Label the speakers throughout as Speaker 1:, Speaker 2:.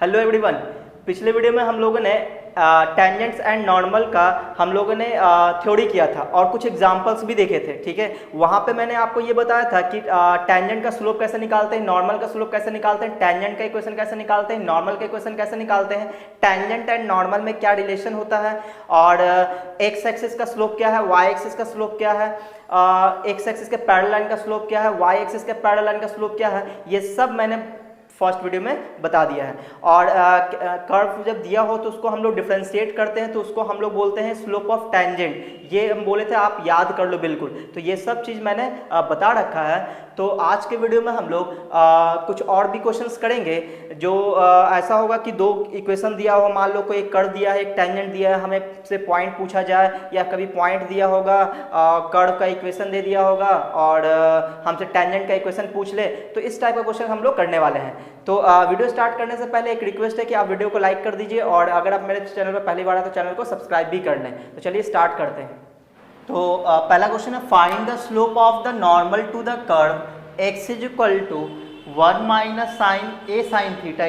Speaker 1: Hello everyone. पिछले video में हम लोगों ने टेंजेंट्स एंड नॉर्मल का हम लोगों ने थ्योरी किया था और कुछ एग्जांपल्स भी देखे थे। ठीक है, वहाँ पे मैंने आपको ये बताया था कि टेंजेंट का स्लोप कैसे निकालते हैं, नॉर्मल का स्लोप कैसे निकालते हैं, टेंजेंट का इक्वेशन कैसे निकालते हैं, नॉर्मल का इक्वेशन कैसे निकालते हैं, टेंजेंट एंड नॉर्मल में क्या रिलेशन होता है, और एक्स एक्सिस का स्लोप क्या है, वाई एक्सिस का स्लोप क्या है, एक्स एक्सिस के पैरेलल लाइन का स्लोप क्या है, वाई एक्सिस के पैरेलल लाइन का स्लोप क्या है, ये सब मैंने फर्स्ट वीडियो में बता दिया है। और कर्व जब दिया हो तो उसको हम लोग डिफरेंशिएट करते हैं तो उसको हम लोग बोलते हैं स्लोप ऑफ टेंजेंट। ये हम बोले थे, आप याद कर लो बिल्कुल। तो ये सब चीज़ मैंने बता रखा है। तो आज के वीडियो में हम लोग कुछ और भी क्वेश्चंस करेंगे जो ऐसा होगा कि दो इक्वेशन दिया हो, मान लो कोई एक कर्व दिया है, एक टेंजेंट दिया है, हमें से पॉइंट पूछा जाए, या कभी पॉइंट दिया होगा, कर्व का इक्वेशन दे दिया होगा और हमसे टेंजेंट का इक्वेशन पूछ ले, तो इस टाइप का क्वेश्चन हम लोग करने वाले हैं। तो वीडियो स्टार्ट करने से पहले एक रिक्वेस्ट है कि आप वीडियो को लाइक कर दीजिए, और अगर आप मेरे चैनल पर पहली बार आए तो चैनल को सब्सक्राइब भी कर लें। तो चलिए स्टार्ट करते हैं। तो पहला क्वेश्चन है, find the slope of the normal to the curve x is equal to 1 minus sine a sine theta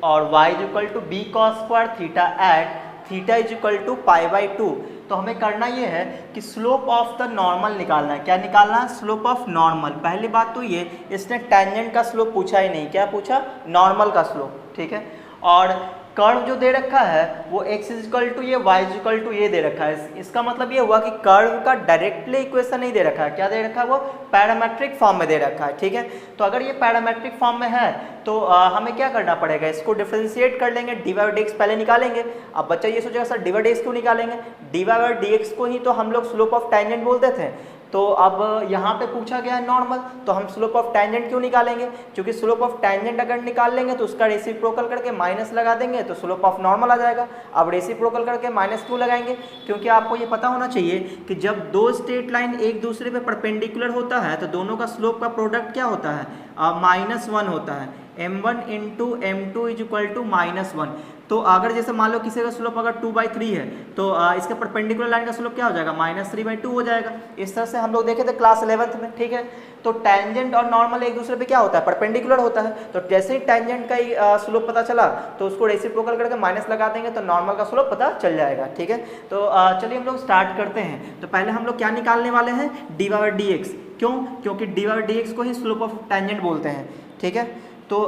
Speaker 1: और y is equal to b cos square theta at theta is equal to pi by 2। तो हमें करना ये है कि slope of the normal निकालना है। क्या निकालना है? Slope of normal. पहली बात तो ये, इसने टेंजेंट का स्लोप पूछा ही नहीं, क्या पूछा? नॉर्मल का स्लोप। ठीक है, और कर्व जो दे रखा है वो x इज इक्वल टू ये, y इज इक्वल टू ये दे रखा है। इसका मतलब ये हुआ कि कर्व का डायरेक्टली इक्वेशन नहीं दे रखा है। क्या दे रखा है? वो पैरामेट्रिक फॉर्म में दे रखा है। ठीक है, तो अगर ये पैरामेट्रिक फॉर्म में है तो हमें क्या करना पड़ेगा? इसको डिफरेंशिएट कर लेंगे, डी बाई डी एक्स पहले निकालेंगे। अब बच्चा ये सोचेगा sir D by d x क्यों निकालेंगे? डी बाई डी एक्स को ही तो हम लोग स्लोप ऑफ टेंजेंट बोलते थे। तो अब यहाँ पे पूछा गया है नॉर्मल, तो हम स्लोप ऑफ टेंजेंट क्यों निकालेंगे? क्योंकि स्लोप ऑफ टेंजेंट अगर निकाल लेंगे तो उसका रेसिप्रोकल करके माइनस लगा देंगे तो स्लोप ऑफ नॉर्मल आ जाएगा। अब रेसिप्रोकल करके माइनस क्यों लगाएंगे? क्योंकि आपको ये पता होना चाहिए कि जब दो स्ट्रेट लाइन एक दूसरे पे परपेंडिकुलर होता है तो दोनों का स्लोप का प्रोडक्ट क्या होता है? -1 होता है। m1 into m2 is equal to -1। तो अगर जैसे मान लो किसी का स्लोप अगर 2/3 है तो इसके परपेंडिकुलर लाइन का स्लोप क्या हो जाएगा? -3/2 हो जाएगा। इस तरह से हम लोग देखे थे क्लास 11th में। ठीक है, तो टेंजेंट और नॉर्मल एक दूसरे पे क्या होता है? परपेंडिकुलर होता है। तो जैसे ही टेंजेंट का ही स्लोप पता चला तो उसको रेसिप्रोकल करके माइनस लगा देंगे तो नॉर्मल का स्लोप पता चल जाएगा। ठीक है, तो चलिए हम लोग स्टार्ट करते हैं। तो पहले हम लोग क्या निकालने वाले हैं? D by d x. क्यों? क्योंकि डी बाई डी एक्स को ही स्लोप ऑफ टेंजेंट बोलते हैं। ठीक है, तो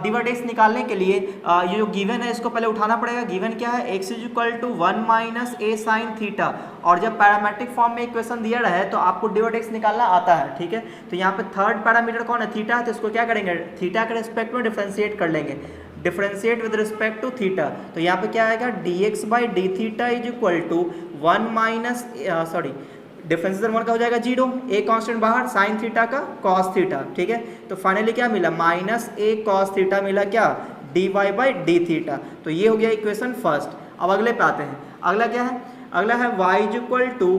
Speaker 1: डी बाई डी एक्स निकालने के लिए ये जो गिवन है इसको पहले उठाना पड़ेगा। गिवन क्या है? x is equal to 1 minus a sine theta, और जब पैरामेट्रिक फॉर्म में इक्वेशन दिया रहा है तो आपको डी बाई डी एक्स निकालना आता है। ठीक है, तो यहाँ पे थर्ड पैरामीटर कौन है? थीटा है। तो इसको क्या करेंगे? थीटा के रिस्पेक्ट में डिफरेंशिएट कर लेंगे। Differentiate with respect to theta, तो यहाँ पे क्या आएगा? dx by d theta is equal to 1 minus differentiation 1 का हो जाएगा 0, a कांस्टेंट बाहर, साइन थीटा का कॉस थीटा। ठीक है, तो फाइनली क्या मिला? -a कॉस थीटा मिला। क्या? dy by d theta. तो ये हो गया इक्वेशन फर्स्ट। अब अगले पे आते हैं। अगला क्या है? अगला है y is equal to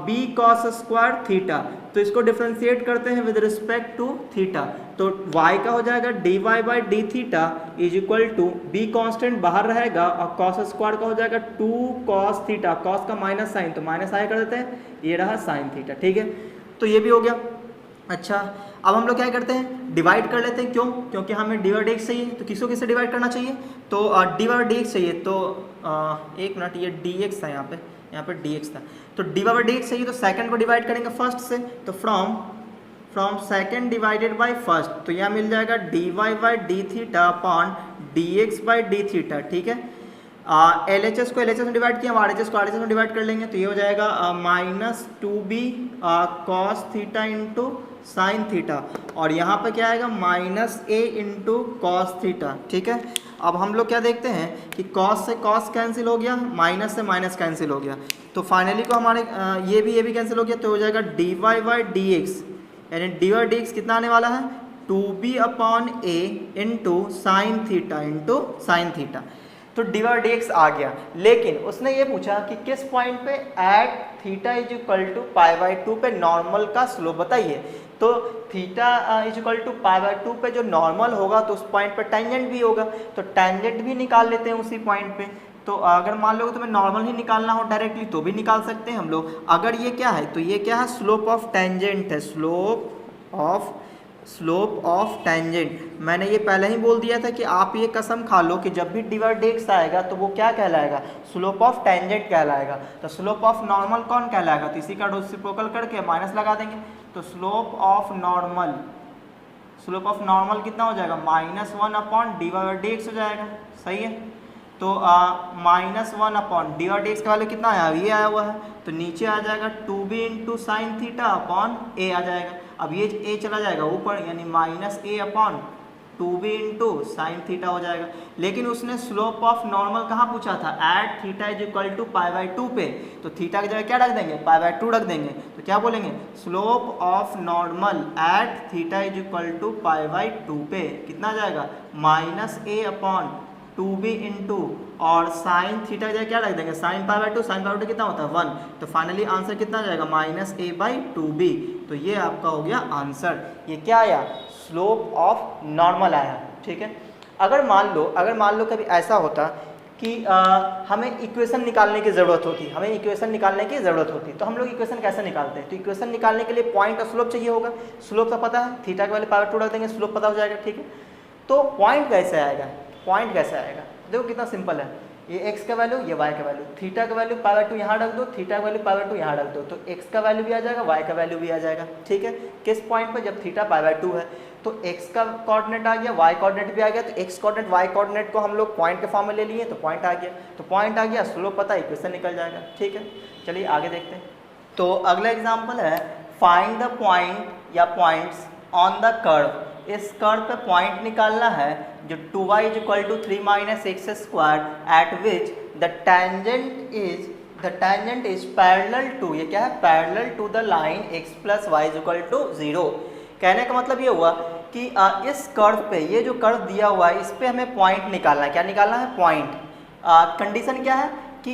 Speaker 1: b cos square theta. तो इसको डिफरेंशिएट करते हैं विद रिस्पेक्ट टू थीटा। तो y का हो जाएगा dy by d theta is equal to b constant बाहर रहेगा और कॉस स्क्वायर का हो जाएगा 2 कॉस थीटा। कॉस का माइनस साइन तो माइनस आया कर देते हैं, ये रहा साइन थीटा। ठीक है, तो ये भी हो गया। अच्छा, अब हम लोग क्या करते हैं? डिवाइड कर लेते हैं। क्यों? क्योंकि हमें डी बाई डी एक्स चाहिए। तो किसको किससे डिवाइड करना चाहिए? तो डी बाई डी एक्स चाहिए। तो एक मिनट, ये डी एक्स था यहाँ पे डी एक्स था। तो डी बाई डी एक्स चाहिए तो सेकंड को डिवाइड करेंगे फर्स्ट से। तो from second divided by first, तो यहाँ मिल जाएगा d y by d theta upon d x by d theta. ठीक है, एल एच एस को एल एच एस में डिवाइड किया, आर एच एस को आर एच एस में डिवाइड कर लेंगे। तो ये हो जाएगा -2b cos theta into sine theta, और यहाँ पे क्या आएगा? -a into cos theta. ठीक है, अब हम लोग क्या देखते हैं कि कॉस से कॉस कैंसिल हो गया, माइनस से माइनस कैंसिल हो गया। तो फाइनली को हमारे ये भी कैंसिल हो गया। तो हो जाएगा dy बाई डी एक्स, यानी डी बाई डी एक्स कितना आने वाला है? 2b upon a into sine theta तो डी बाई डी एक्स आ गया। लेकिन उसने ये पूछा कि किस पॉइंट पे at theta is equal to pi by 2 पे नॉर्मल का स्लोप बताइए। तो theta is equal to pi by 2 पे जो नॉर्मल होगा तो उस पॉइंट पे टेंजेंट भी होगा, तो टेंजेंट भी निकाल लेते हैं उसी पॉइंट पे। तो अगर मान लो तुम्हें नॉर्मल ही निकालना हो डायरेक्टली तो भी निकाल सकते हैं हम लोग। अगर ये क्या है? तो ये क्या है? स्लोप ऑफ टेंजेंट है। Slope of slope of tangent, मैंने ये पहले ही बोल दिया था कि आप ये कसम खा लो कि जब भी डिवाइड एक्स आएगा तो वो क्या कहलाएगा, स्लोप ऑफ टेंजेंट कहलाएगा। तो स्लोप ऑफ नॉर्मल कौन कहलाएगा, तो इसी का रेसिप्रोकल करके माइनस लगा देंगे। तो स्लोप ऑफ नॉर्मल कितना हो जाएगा, -1 अपॉन डिवाइड एक्स हो जाएगा। सही है, तो -1 अपॉन डिवाइड एक्स का वैल्यू कितना आया, ये आया हुआ है, तो नीचे आ जाएगा 2b into sine theta upon a आ जाएगा। अब ये ए चला जाएगा ऊपर, यानी -a upon 2b into sine theta हो जाएगा। लेकिन उसने स्लोप ऑफ नॉर्मल कहाँ पूछा था, at theta is equal to π/2 पे, तो थीटा की जगह क्या रख देंगे, π/2 रख देंगे। तो क्या बोलेंगे, slope of normal at theta is equal to π/2 पे कितना आ जाएगा, -a अपॉन 2b इंटू और साइन थीटा की जगह क्या रख देंगे, साइन π/2, साइन π/2 कितना होता है 1, तो फाइनली आंसर कितना आ जाएगा, -a/2b। तो ये आपका हो गया आंसर। ये क्या आया, स्लोप ऑफ नॉर्मल आया। ठीक है, अगर मान लो कभी ऐसा होता कि हमें इक्वेशन निकालने की ज़रूरत होती, तो हम लोग इक्वेशन कैसे निकालते हैं, तो इक्वेशन निकालने के लिए पॉइंट और स्लोप चाहिए होगा। स्लोप का पता है, थीटा के वाले π/2 रख देंगे, स्लोप पता हो जाएगा। ठीक है, तो पॉइंट कैसे आएगा, देखो कितना सिंपल है, ये x का वैल्यू, ये y का वैल्यू, थीटा का वैल्यू π/2 यहाँ रख दो, थीटा का वैल्यू π/2 यहाँ रख दो, तो x का वैल्यू भी आ जाएगा, y का वैल्यू भी आ जाएगा। ठीक है, किस पॉइंट पे, जब थीटा π/2 है, तो x का कोऑर्डिनेट आ गया, y कोऑर्डिनेट भी आ गया, तो x कोऑर्डिनेट y कोऑर्डिनेट को हम लोग पॉइंट के फॉर्म में ले लिए, तो पॉइंट आ गया, स्लोप पता है, इक्वेशन निकल जाएगा। ठीक है, चलिए आगे देखते हैं। तो अगला एग्जाम्पल है, फाइंड द पॉइंट या पॉइंट्स ऑन द कर्व। इस कर्व पे पॉइंट निकालना है जो 2y is equal to 3 - x² at which the tangent is parallel to, ये क्या है, parallel to the line x plus y is equal to 0। कहने का मतलब ये हुआ कि इस कर्व पे, ये जो कर्व दिया हुआ है, इस पे हमें पॉइंट निकालना है। क्या निकालना है, पॉइंट। कंडीशन क्या है कि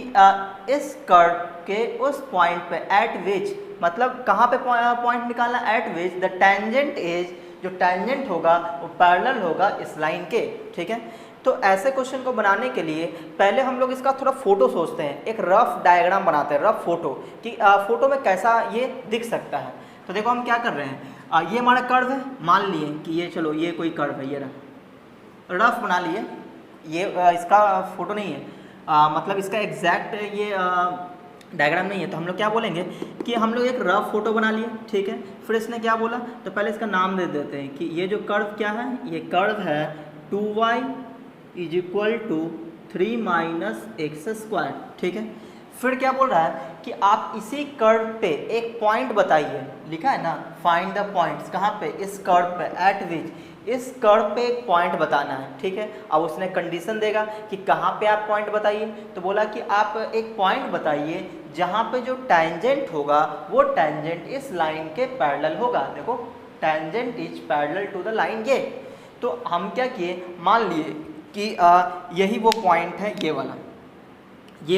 Speaker 1: इस कर्व के उस पॉइंट पे एट विच, मतलब कहाँ पे पॉइंट निकालना, eight which the tangent is, जो टेंजेंट होगा वो पैरेलल होगा इस लाइन के। ठीक है, तो ऐसे क्वेश्चन को बनाने के लिए पहले हम लोग इसका थोड़ा फोटो सोचते हैं, एक रफ डायग्राम बनाते हैं, रफ फोटो कि फोटो में कैसा ये दिख सकता है। तो देखो हम क्या कर रहे हैं, ये हमारा कर्व है, मान लिए कि ये, चलो ये कोई कर्व है, ये रफ बना लिए, ये इसका फोटो नहीं है, मतलब इसका एग्जैक्ट ये डायग्राम नहीं है, तो हम लोग क्या बोलेंगे कि हम लोग एक रफ फोटो बना लिए। ठीक है, फिर इसने क्या बोला, तो पहले इसका नाम दे देते हैं कि ये जो कर्व क्या है, ये कर्व है 2y is equal to 3 - x²। ठीक है, फिर क्या बोल रहा है कि आप इसी कर्व पे एक पॉइंट बताइए, लिखा है ना, फाइंड द पॉइंट्स, कहाँ पे, इस कर्व पे, एट विच, इस कर्व पे एक पॉइंट बताना है। ठीक है, अब उसने कंडीशन देगा कि कहाँ पे आप पॉइंट बताइए, तो बोला कि आप एक पॉइंट बताइए जहाँ पे जो टेंजेंट होगा वो टेंजेंट इस लाइन के पैरेलल होगा। देखो, tangent is parallel to the line, ये। तो हम क्या किए, मान लिए कि यही वो पॉइंट है, ये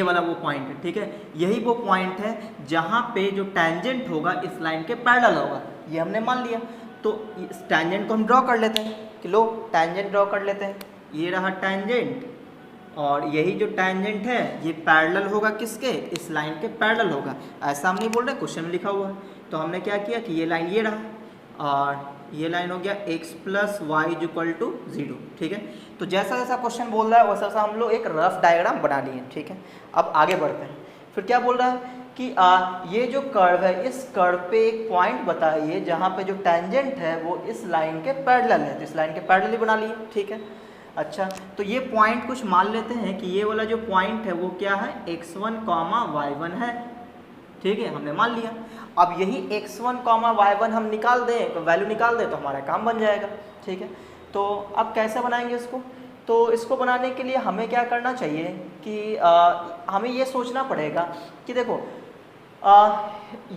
Speaker 1: वाला वो पॉइंट है। ठीक है, यही वो पॉइंट है जहाँ पे जो टेंजेंट होगा इस लाइन के पैरेलल होगा, ये हमने मान लिया। तो इस टेंजेंट को हम ड्रॉ कर लेते हैं कि लो टेंजेंट ड्रॉ कर लेते हैं, ये रहा टेंजेंट, और यही जो टेंजेंट है ये पैरेलल होगा किसके, इस लाइन के पैरेलल होगा। ऐसा हम नहीं बोल रहे, क्वेश्चन में लिखा हुआ है। तो हमने क्या किया कि ये लाइन ये रहा और ये लाइन हो गया x + y is equal to 0। ठीक है, तो जैसा जैसा क्वेश्चन बोल रहा है वैसा वैसा हम लोग एक रफ डायग्राम बना लिए। ठीक है, अब आगे बढ़ते हैं। फिर क्या बोल रहा है कि ये जो कर्व है, इस कर्व पे एक पॉइंट बताइए जहाँ पे जो टेंजेंट है वो इस लाइन के पैरेलल है, तो इस लाइन के पैरेलल ही बना लिए। ठीक है, अच्छा, तो ये पॉइंट कुछ मान लेते हैं कि ये वाला जो पॉइंट है वो क्या है, x1, y1 है। ठीक है, हमने मान लिया। अब यही x1, y1 हम निकाल दें, तो वैल्यू निकाल दें तो हमारा काम बन जाएगा। ठीक है, तो अब कैसे बनाएंगे इसको, तो इसको बनाने के लिए हमें क्या करना चाहिए कि हमें ये सोचना पड़ेगा कि देखो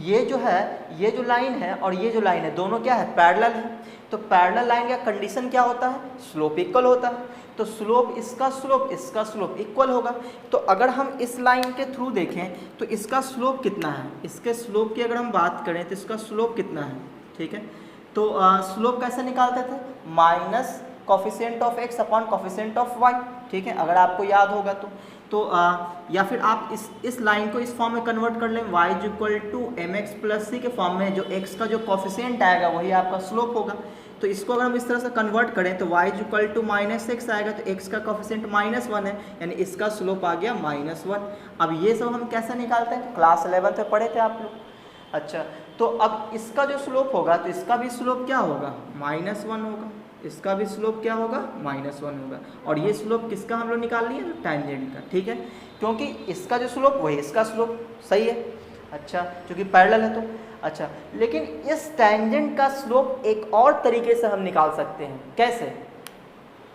Speaker 1: ये जो है, ये जो लाइन है और ये जो लाइन है, दोनों क्या है, पैरेलल है। तो पैरेलल लाइन का कंडीशन क्या होता है, स्लोप इक्वल होता है। तो स्लोप, इसका स्लोप इक्वल होगा। तो अगर हम इस लाइन के थ्रू देखें तो इसका स्लोप कितना है, इसके स्लोप की अगर हम बात करें तो इसका स्लोप कितना है। ठीक है, तो स्लोप कैसे निकालते थे, minus coefficient of x upon coefficient of y। ठीक है, अगर आपको याद होगा तो या फिर आप इस लाइन को इस फॉर्म में कन्वर्ट कर लें, y is equal to mx + c के फॉर्म में, जो x का जो कोफिशिएंट आएगा वही आपका स्लोप होगा। तो इसको अगर हम इस तरह से कन्वर्ट करें तो y इक्वल टू -x आएगा, तो x का कोफिशिएंट -1 है, यानी इसका स्लोप आ गया -1। अब ये सब हम कैसे निकालते हैं, क्लास 11 में पढ़े थे आप लोग। अच्छा, तो अब इसका जो स्लोप होगा तो इसका भी स्लोप क्या होगा, -1 होगा, इसका भी स्लोप क्या होगा, -1 होगा। और ये स्लोप किसका हम लोग निकाल लिए, टेंजेंट का, ठीक है, क्योंकि इसका जो स्लोप वही इसका स्लोप, सही है। अच्छा, क्योंकि पैरेलल है तो। अच्छा, लेकिन इस टेंजेंट का स्लोप एक और तरीके से हम निकाल सकते हैं, कैसे,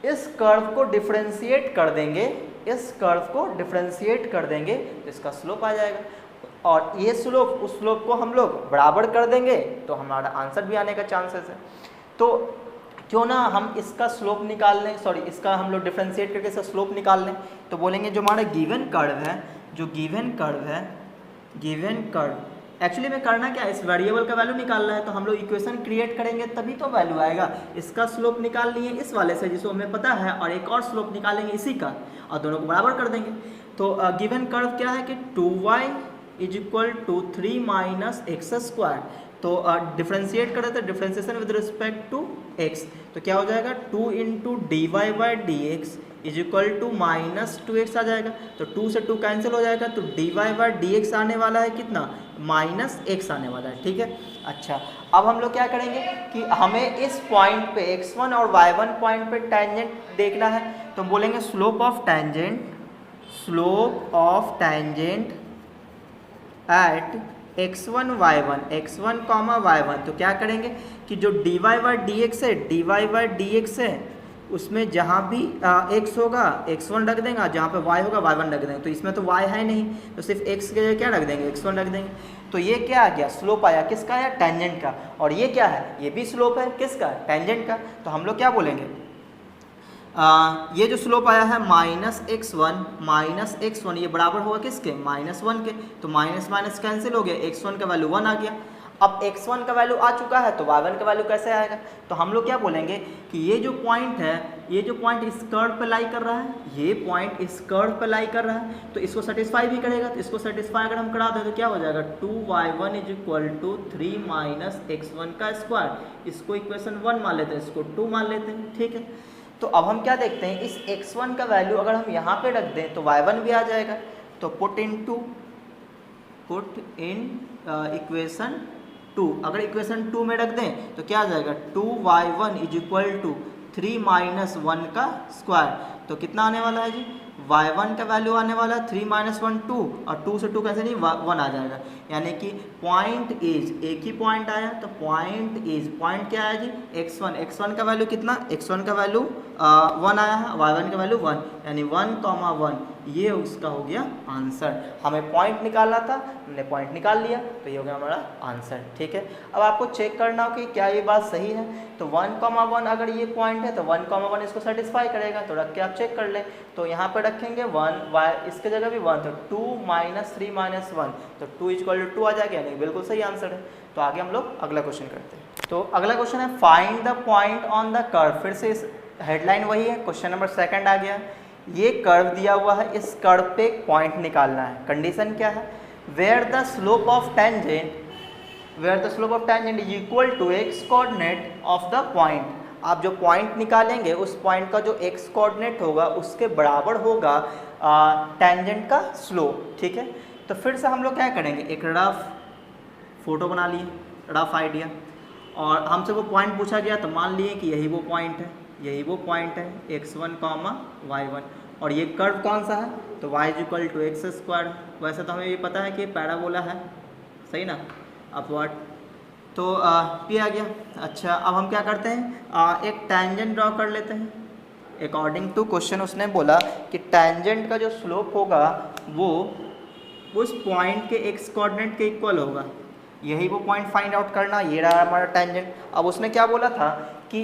Speaker 1: इस कर्व को डिफरेंशिएट कर देंगे, इस कर्व को डिफरेंशिएट कर देंगे तो इसका स्लोप आ जाएगा, और ये स्लोप उस स्लोप को हम लोग बराबर कर देंगे तो हमारा आंसर भी आने का चांसेस है। तो क्यों ना हम इसका स्लोप निकाल लें, सॉरी इसका हम लोग डिफरेंशिएट करके इसका स्लोप निकाल लें। तो बोलेंगे जो हमारा गिवन कर्व है, जो गिवन कर्व है, गिवन कर्व एक्चुअली में करना क्या है, इस वेरिएबल का वैल्यू निकालना है, तो हम लोग इक्वेशन क्रिएट करेंगे तभी तो वैल्यू आएगा। इसका स्लोप निकाल लिए इस वाले से जिसको हमें पता है, और एक और स्लोप निकालेंगे इसी का, और दोनों को बराबर कर देंगे। तो गिवन कर्व क्या है कि 2y equal to 3 minus x square. तो डिफ्रेंशिएट करें तो differentiation with respect to x, तो क्या हो जाएगा 2 into d y by d x is equal to -2x आ जाएगा। तो 2 से 2 कैंसिल हो जाएगा, तो d y by d x आने वाला है कितना, -x आने वाला है, ठीक है। अच्छा, अब हम लोग क्या करेंगे कि हमें इस पॉइंट पे x1 और y1 पॉइंट पे टेंजेंट देखना है, तो बोलेंगे slope of tangent, slope of tangent at x1 y1, x1 y1। तो क्या करेंगे कि जो dy बाई डी एक्स है, dy बाई डी एक्स है, उसमें जहाँ भी x होगा x1 रख देंगे, जहाँ पे y होगा y1 रख देंगे। तो इसमें तो y है नहीं, तो सिर्फ x के जगह क्या रख देंगे, x1 रख देंगे। तो ये क्या आ गया, स्लोप आया, किसका आया, टेंजेंट का। और ये क्या है, ये भी स्लोप है, किसका, टेंजेंट का। तो हम लोग क्या बोलेंगे, ये जो स्लोप आया है -x1 ये बराबर होगा किसके, -1 के। तो माइनस माइनस कैंसिल हो गया, x1 का वैल्यू 1 आ गया। अब x1 का वैल्यू आ चुका है तो y1 का वैल्यू कैसे आएगा। तो हम लोग क्या बोलेंगे कि ये जो पॉइंट है, ये जो पॉइंट इस कर्व पे लाई कर रहा है, ये पॉइंट इस कर्व पे लाई कर रहा है, तो इसको सेटिस्फाई भी करेगा। तो इसको सेटिस्फाई अगर हम करा दें तो क्या हो जाएगा, 2y1 is equal to 3 minus x1 का स्क्वायर। इसको इक्वेशन 1 मान लेते हैं, इसको 2 मान लेते हैं, ठीक है। तो अब हम क्या देखते हैं, इस x1 का वैल्यू अगर हम यहाँ पे रख दें तो y1 भी आ जाएगा। तो पुट इन इक्वेशन 2, अगर इक्वेशन 2 में रख दें तो क्या आ जाएगा, 2y1 is equal to 3 minus 1 का स्क्वायर। तो कितना आने वाला है जी, y1 का वैल्यू आने वाला है 3 माइनस 1 2, और 2 से 2 कैसे नहीं 1 आ जाएगा। यानी कि पॉइंट इज, एक ही पॉइंट आया, तो पॉइंट इज, पॉइंट क्या आया जी, x1 का वैल्यू कितना, x1 का वैल्यू 1 आया है, y1 का वैल्यू 1, यानी 1,1 ये उसका हो गया आंसर। हमें पॉइंट निकालना था, हमने पॉइंट निकाल लिया, तो ये हो गया हमारा आंसर, ठीक है। अब आपको चेक करना हो कि क्या ये बात सही है। तो 1,1 अगर ये पॉइंट है तो 1,1 इसको सेटिस्फाई करेगा, तो रख के आप चेक कर लें। तो यहाँ पे रखेंगे 1, इसके जगह भी 1, तो 2 माइनस 3 माइनस 1, तो 2 इक्वल टू 2 आ जाएगा, यानी बिल्कुल सही आंसर है। तो आगे हम लोग अगला क्वेश्चन करते हैं। तो अगला क्वेश्चन है find the point on the curve. फिर से इस हेडलाइन वही है, क्वेश्चन नंबर 2 आ गया। ये कर्व दिया हुआ है, इस कर्व पे एक पॉइंट निकालना है। कंडीशन क्या है, where the slope of tangent is equal to x coordinate of the point. आप जो पॉइंट निकालेंगे उस पॉइंट का जो एक्स कोऑर्डिनेट होगा उसके बराबर होगा टेंजेंट का स्लोप, ठीक है। तो फिर से हम लोग क्या करेंगे, एक रफ फोटो बना लिए, रफ आइडिया, और हमसे वो पॉइंट पूछा गया तो मान लिए कि यही वो पॉइंट है, यही वो पॉइंट है x1, y1। और ये कर्व कौन सा है, तो y equal to x square. वैसे तो हमें ये पता है कि पैराबोला है, सही ना, अपवर्ड। तो ये आ गया। अच्छा, अब हम क्या करते हैं, एक टेंजेंट ड्रॉ कर लेते हैं। अकॉर्डिंग टू क्वेश्चन उसने बोला कि टेंजेंट का जो स्लोप होगा वो उस पॉइंट के एक्स कोऑर्डिनेट के इक्वल होगा। यही वो पॉइंट फाइंड आउट करना, ये रहा हमारा टेंजेंट। अब उसने क्या बोला था कि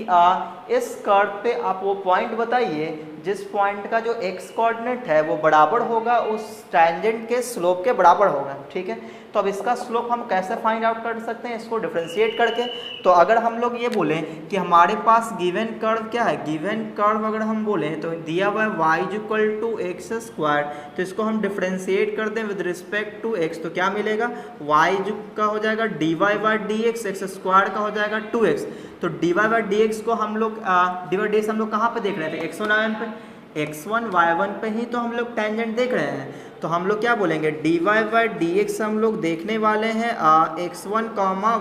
Speaker 1: इस कर्व पे आप वो पॉइंट बताइए जिस पॉइंट का जो एक्स कोऑर्डिनेट है वो बराबर होगा उस टेंजेंट के स्लोप के बराबर होगा, ठीक है। तो अब इसका स्लोप हम कैसे फाइंड आउट कर सकते हैं, इसको डिफरेंशिएट करके। तो अगर हम लोग ये बोलें कि हमारे पास गिवन कर्व क्या है, गिवन कर्व अगर हम बोलें तो दिया हुआ है y equal to x square, तो इसको हम डिफरेंशिएट कर दें विद रिस्पेक्ट टू x, तो क्या मिलेगा, y का हो जाएगा dy by d x, x square का हो जाएगा 2x। तो dy/dx को हम लोग dy/dx हम लोग कहाँ पे देख रहे थे, x1 पे, x1 y1 पे ही तो हम लोग टेंजेंट देख रहे हैं। तो हम लोग क्या बोलेंगे, dy/dx हम लोग देखने वाले हैं x1,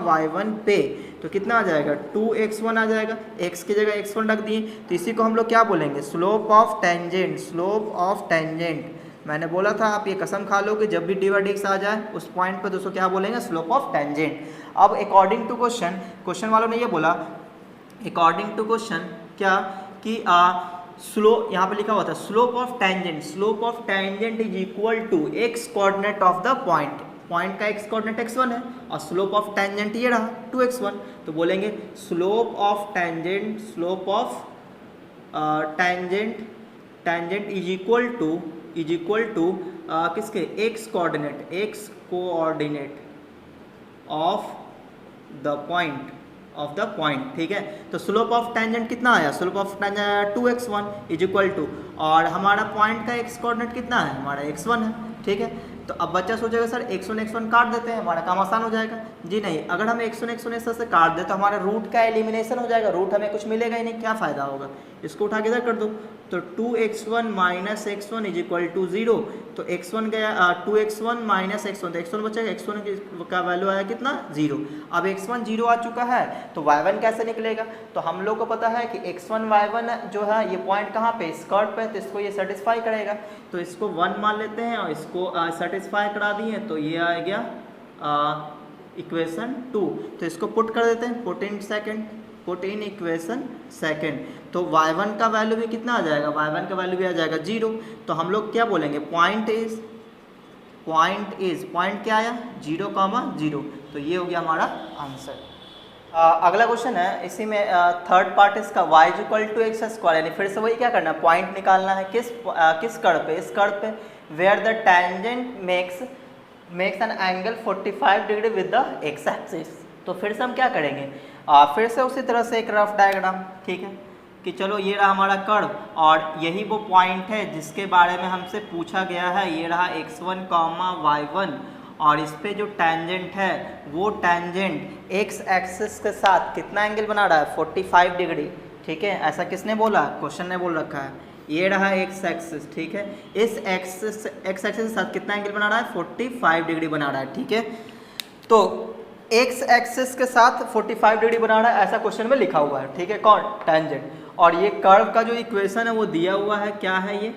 Speaker 1: y1 पे, तो कितना आ जाएगा 2x1 आ जाएगा, x की जगह x1 रख दिए, तो इसी को हम लोग क्या बोलेंगे, slope of tangent. Slope of tangent, मैंने बोला था आप ये कसम खा लो कि जब भी dy/dx आ जाए उस पॉइंट पे दोस्तों क्या बोलेंगे, स्लोप ऑफ टेंजेंट। अब अकॉर्डिंग टू क्वेश्चन वालों ने ये बोला, अकॉर्डिंग टू क्वेश्चन क्या कि स्लो यहाँ पे लिखा हुआ था slope of tangent is equal to x coordinate of the point, point का x कोऑर्डिनेट x1 है और स्लोप ऑफ टेंजेंट ये रहा 2x1, तो बोलेंगे slope of tangent is equal to किसके, x coordinate of the point, ठीक है। तो स्लोप ऑफ टेंजेंट कितना आया, slope of tangent 2x1 is equal to, और हमारा पॉइंट का x कोऑर्डिनेट कितना है, हमारा x1 है, ठीक है। तो अब बच्चा सोचेगा सर x1 काट देते हैं, हमारा काम आसान हो जाएगा। जी नहीं, अगर हम x1 ऐसे से काट दे तो हमारा रूट का एलिमिनेशन हो जाएगा, रूट हमें कुछ मिलेगा ही नहीं, क्या फ़ायदा होगा। इसको उठा के इधर कर दो, तो 2x1 minus x1 is equal to 0, तो x1 गया 2x1 माइनस x1, तो x1 बचेगा, x1 का वैल्यू आया कितना 0। अब x1 0 आ चुका है तो y1 कैसे निकलेगा, तो हम लोग को पता है कि x1 y1 जो है ये पॉइंट कहाँ पे, स्कर्ट पे, तो इसको ये सेटिस्फाई करेगा, तो इसको 1 मान लेते हैं और इसको सेटिस्फाई करा दिए, तो ये आ गया इक्वेशन 2। तो इसको पुट कर देते हैं, पुट इन इक्वेशन सेकंड, तो y1 का वैल्यू भी कितना आ जाएगा, y1 का वैल्यू भी आ जाएगा 0। तो हम लोग क्या बोलेंगे, पॉइंट क्या आया 0,0, तो ये हो गया हमारा आंसर। अगला क्वेश्चन है, इसी में थर्ड पार्ट इसका y = x², यानी फिर से वही क्या करना है, पॉइंट निकालना है, किस कर्व पे, इस कर्व पे, where the tangent makes an angle 45 degree with the x axis. तो फिर से हम क्या करेंगे, फिर से उसी तरह से एक रफ डायग्राम, ठीक है, कि चलो ये रहा हमारा कर्व और यही वो पॉइंट है जिसके बारे में हमसे पूछा गया है, ये रहा x1, y1, और इस पे जो टेंजेंट है वो टेंजेंट x एक्सिस के साथ कितना एंगल बना रहा है, 45 डिग्री, ठीक है। ऐसा किसने बोला, क्वेश्चन ने बोल रखा है, ये रहा x एक्सिस, ठीक है, इस x एक्सिस के साथ कितना एंगल बना रहा है, 45 डिग्री बना रहा है, ठीक है। तो x एक्सिस के साथ 45 डिग्री बना रहा है, ऐसा क्वेश्चन में लिखा हुआ है, ठीक है, कौन, टेंजेंट। और ये कर्व का जो इक्वेशन है वो दिया हुआ है, क्या है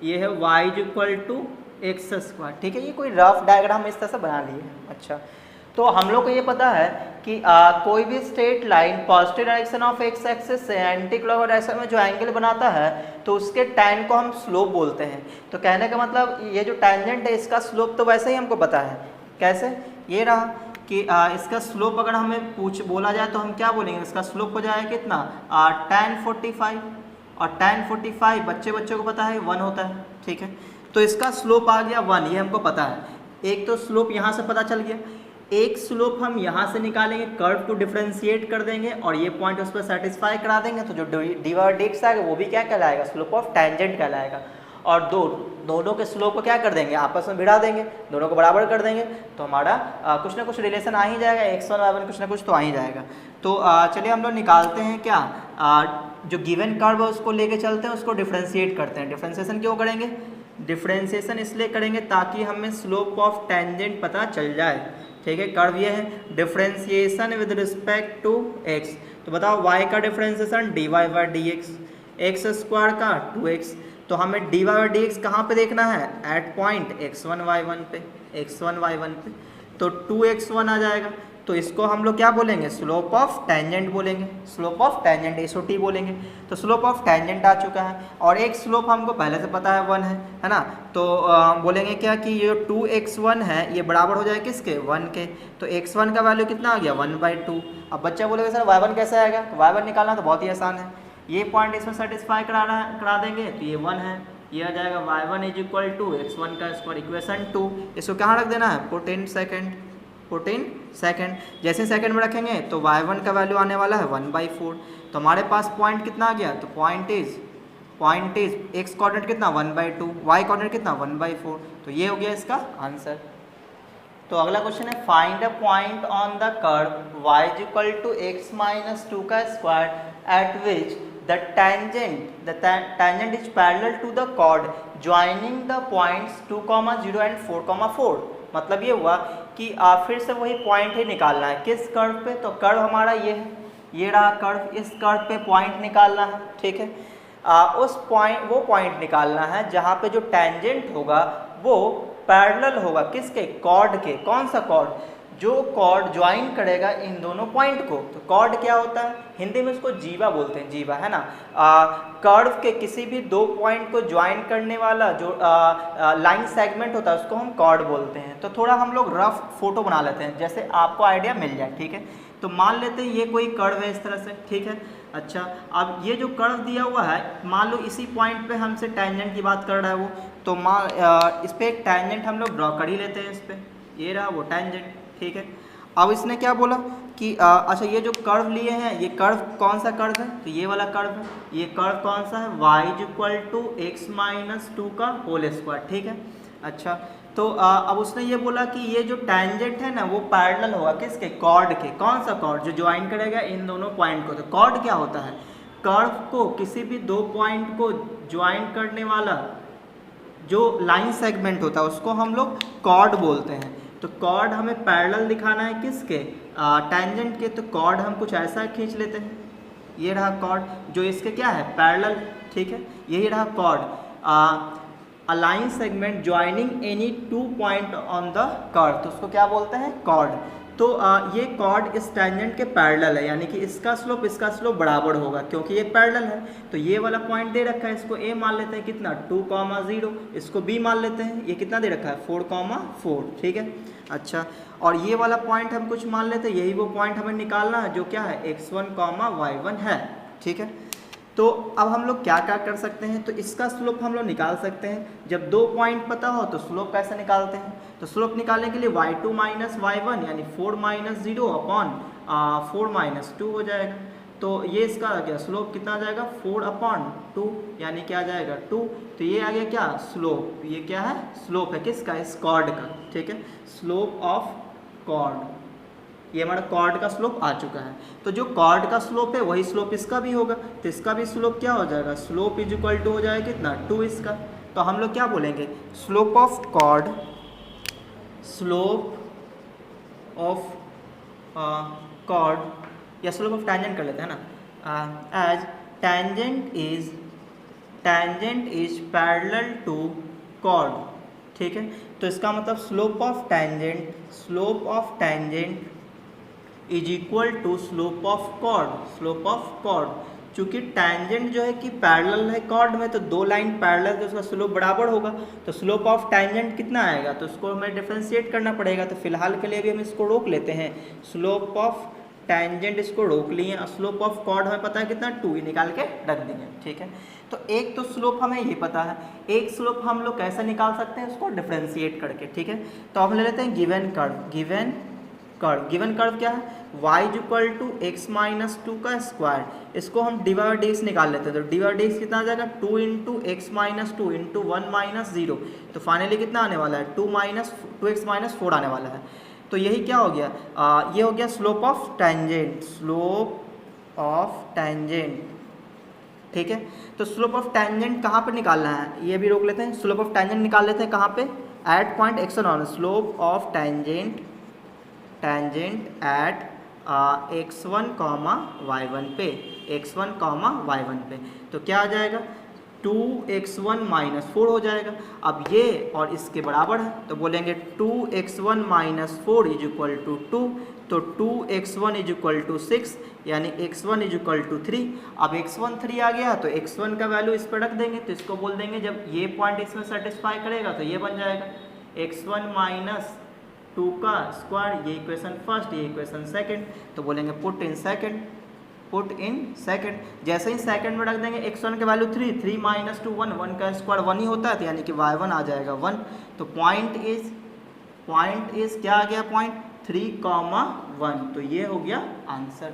Speaker 1: ये है y = x², ठीक है। ये कोई रफ डायग्राम इस तरह से बना लिए, अच्छा। तो हम लोग को ये पता है कि कोई भी straight line positive direction of x axis से एंटी क्लॉकवाइज डायरेक्शन में जो एंगल बनाता है तो उसके tan को हम स्लोप बोलते हैं। तो कहने का मतलब ये जो टेंजेंट है इसका स्लोप तो वैसे ही हमको पता है, कैसे, ये रहा कि इसका स्लोप अगर हमें बोला जाए तो हम क्या बोलेंगे, इसका स्लोप हो जाएगा कितना, tan 45, और tan 45 बच्चे को पता है 1 होता है, ठीक है। तो इसका स्लोप आ गया 1, ये हमको पता है। एक तो स्लोप यहाँ से पता चल गया, एक स्लोप हम यहाँ से निकालेंगे, कर्व को डिफरेंशिएट कर देंगे और ये पॉइंट उस पर सेटिस्फाई करा देंगे, तो जो dy/dx आएगा वो भी क्या कहलाएगा, स्लोप ऑफ टेंजेंट कहलाएगा। और दोनों के स्लोप को क्या कर देंगे, आपस में भिड़ा देंगे, दोनों को बराबर कर देंगे, तो हमारा कुछ ना कुछ रिलेशन आ ही जाएगा, x1 y1 कुछ ना कुछ तो आ ही जाएगा। तो चलिए हम लोग निकालते हैं क्या, जो गिवन कर्व है उसको लेके चलते हैं, उसको डिफरेंशिएट करते हैं। डिफरेंशिएशन क्यों करेंगे, डिफरेंशिएशन इसलिए करेंगे ताकि हमें स्लोप ऑफ टेंजेंट पता चल जाए, ठीक है। कर्व ये है, differentiation with respect to x, तो बताओ y का डिफरेंशिएशन dy/dx, x² का 2x, तो हमें dy/dx कहाँ पे देखना है, एट पॉइंट x1 y1 पे, तो 2x1 आ जाएगा। तो इसको हम लोग क्या बोलेंगे, स्लोप ऑफ टेंजेंट बोलेंगे, स्लोप ऑफ टेंजेंट SOT बोलेंगे। तो स्लोप ऑफ टेंजेंट आ चुका है और एक स्लोप हमको पहले से पता है 1 है ना। तो बोलेंगे क्या कि ये 2x1 है ये बराबर हो जाए किसके, 1 के। तो x1 का वैल्यू कितना आ गया, 1/2। अब बच्चा बोलेगा सर y1 कैसे आएगा, तो y1 निकालना तो बहुत ही आसान है, ये पॉइंट इसमें सेटिस्फाई करा देंगे तो ये 1 है, ये आ जाएगा y1 = x1 का स्क्वायर, इक्वेशन 2। इसको कहाँ रख देना है, पुट इन सेकंड। जैसे सेकंड में रखेंगे तो y1 का वैल्यू आने वाला है 1/4। तो हमारे पास पॉइंट कितना आ गया, तो पॉइंट इज x कोऑर्डिनेट कितना 1/2, y कोऑर्डिनेट कितना 1/4। तो ये हो गया इसका आंसर। तो अगला क्वेश्चन है find a point on the curve y is equal to x minus 2 का square at which the tangent is parallel to the chord joining the points 2, 0 and 4, 4। मतलब ये हुआ कि फिर से वही पॉइंट ही निकालना है किस कर्व पे, तो कर्व हमारा ये है, ये रहा कर्व, इस कर्व पे पॉइंट निकालना है, ठीक है। वो पॉइंट निकालना है जहाँ पे जो टेंजेंट होगा वो पैरेलल होगा किसके, कॉर्ड के। कौन सा कॉर्ड, जो कॉर्ड ज्वाइन करेगा इन दोनों पॉइंट को। तो कॉर्ड क्या होता है, हिंदी में उसको जीवा बोलते हैं, जीवा है ना। कर्व के किसी भी दो पॉइंट को ज्वाइन करने वाला जो लाइन सेगमेंट होता है उसको हम कॉर्ड बोलते हैं। तो थोड़ा हम लोग रफ फोटो बना लेते हैं जैसे आपको आइडिया मिल जाए, ठीक है। तो मान लेते हैं ये कोई कर्व है इस तरह से, ठीक है। अच्छा, अब ये जो कर्व दिया हुआ है, मान लो इसी पॉइंट पे हमसे टेंजेंट की बात कर रहा है वो, तो इस पे एक टेंजेंट हम लोग ड्रॉ कर ही लेते हैं इस पे, ये रहा वो टेंजेंट, ठीक है। अब इसने क्या बोला कि अच्छा ये जो कर्व लिए हैं, ये कर्व कौन सा कर्व है, तो ये वाला कर्व है। ये कर्व कौन सा है, y is equal to x minus 2 का होल स्क्वायर, ठीक है। अच्छा, तो अब उसने ये बोला कि ये जो टेंजेंट है ना वो पैरेलल होगा किसके, कॉर्ड के। कौन सा कॉर्ड, जो ज्वाइन करेगा इन दोनों पॉइंट को। तो कॉर्ड क्या होता है, कर्व को किसी भी दो पॉइंट को ज्वाइन करने वाला जो लाइन सेगमेंट होता है उसको हम लोग कॉर्ड बोलते हैं। तो कॉर्ड हमें पैरेलल दिखाना है किसके, टेंजेंट के। तो कॉर्ड हम कुछ ऐसा खींच लेते हैं, ये रहा कॉर्ड जो इसके क्या है, पैरेलल, ठीक है। यही रहा chord, a line segment joining any 2 point on the curve, तो उसको क्या बोलते हैं, कॉर्ड। तो ये कॉर्ड इस टेंजेंट के पैरेलल है, यानी कि इसका स्लोप बराबर होगा क्योंकि ये पैरेलल है। तो ये वाला पॉइंट दे रखा है, इसको a मान लेते हैं कितना, 2, 0, इसको b मान लेते हैं, ये कितना दे रखा है, 4, 4, ठीक है। अच्छा, और ये वाला पॉइंट हम कुछ मान लेते हैं, यही वो पॉइंट हमें निकालना है जो क्या है, x1, y1 है, ठीक है। तो अब हम लोग क्या क्या कर सकते हैं, तो इसका स्लोप हम लोग निकाल सकते हैं। जब दो पॉइंट पता हो तो स्लोप कैसे निकालते हैं, तो स्लोप निकालने के लिए y2 माइनस y1 यानी 4 माइनस 0 अपॉन 4 माइनस 2 हो जाएगा। तो ये इसका आ गया स्लोप, कितना आ जाएगा, 4 अपॉन 2 यानी क्या आ जाएगा, 2। तो ये आ गया क्या, स्लोप। ये क्या है, स्लोप है किसका, इस कॉर्ड का, ठीक है। स्लोप ऑफ कॉर्ड, ये हमारा कॉर्ड का स्लोप आ चुका है। तो जो कॉर्ड का स्लोप है वही स्लोप इसका भी होगा, तो इसका भी स्लोप क्या हो जाएगा, स्लोप इज इक्वल टू हो जाएगा कितना, 2 इसका। तो हम लोग क्या बोलेंगे, slope of chord, slope of chord या स्लोप ऑफ टेंजेंट कर लेते हैं ना, as tangent is parallel to chord, ठीक है। तो इसका मतलब slope of tangent is equal to slope of chord. चूंकि टेंजेंट जो है कि पैरेलल है कॉर्ड में, तो दो लाइन पैरेलल तो उसका स्लोप बराबर होगा। तो स्लोप ऑफ टेंजेंट कितना आएगा, तो उसको हमें डिफरेंशिएट करना पड़ेगा। तो फिलहाल के लिए भी हम इसको रोक लेते हैं, स्लोप ऑफ टेंजेंट इसको रोक लिए, और स्लोप ऑफ कॉर्ड हमें पता है कितना, 2 ही निकाल के रख देंगे, ठीक है। तो एक तो स्लोप हमें ये पता है, एक स्लोप हम लोग कैसे निकाल सकते हैं, उसको डिफरेंशिएट करके, ठीक है। तो हम ले लेते हैं गिवन कर्व क्या है, y is equal to x minus 2 का स्क्वायर। इसको हम डी बाई डी एक्स निकाल लेते हैं, तो डी बाई डी एक्स कितना आ जाएगा, 2 into x minus 2 into 1 minus 0। तो फाइनली कितना आने वाला है, 2x माइनस 4 आने वाला है। तो यही क्या हो गया, ये हो गया स्लोप ऑफ टेंजेंट, ठीक है। तो स्लोप ऑफ टेंजेंट कहाँ पर निकालना है, ये भी रोक लेते हैं। स्लोप ऑफ टेंजेंट निकाल लेते हैं कहाँ पे, at point x1, slope of tangent at x1, y1 पे, तो क्या आ जाएगा, 2x1 माइनस 4 हो जाएगा। अब ये और इसके बराबर है, तो बोलेंगे 2x1 minus 4 is equal to 2। तो 2x1 इज इक्वल टू 6 यानी x1 इज इक्वल टू 3। अब x1 3 आ गया, तो x1 का वैल्यू इस पर रख देंगे। तो इसको बोल देंगे जब ये पॉइंट इसमें सेटिस्फाई करेगा तो ये बन जाएगा x1 माइनस 2 का स्क्वायर, ये इक्वेशन फर्स्ट, ये इक्वेशन सेकंड। तो बोलेंगे पुट इन सेकंड। जैसे ही सेकंड में रख देंगे x1 के वैल्यू 3 माइनस 2 1 का स्क्वायर 1 ही होता है, तो यानी कि y1 आ जाएगा 1। तो पॉइंट इज क्या आ गया, पॉइंट 3, 1। तो ये हो गया आंसर।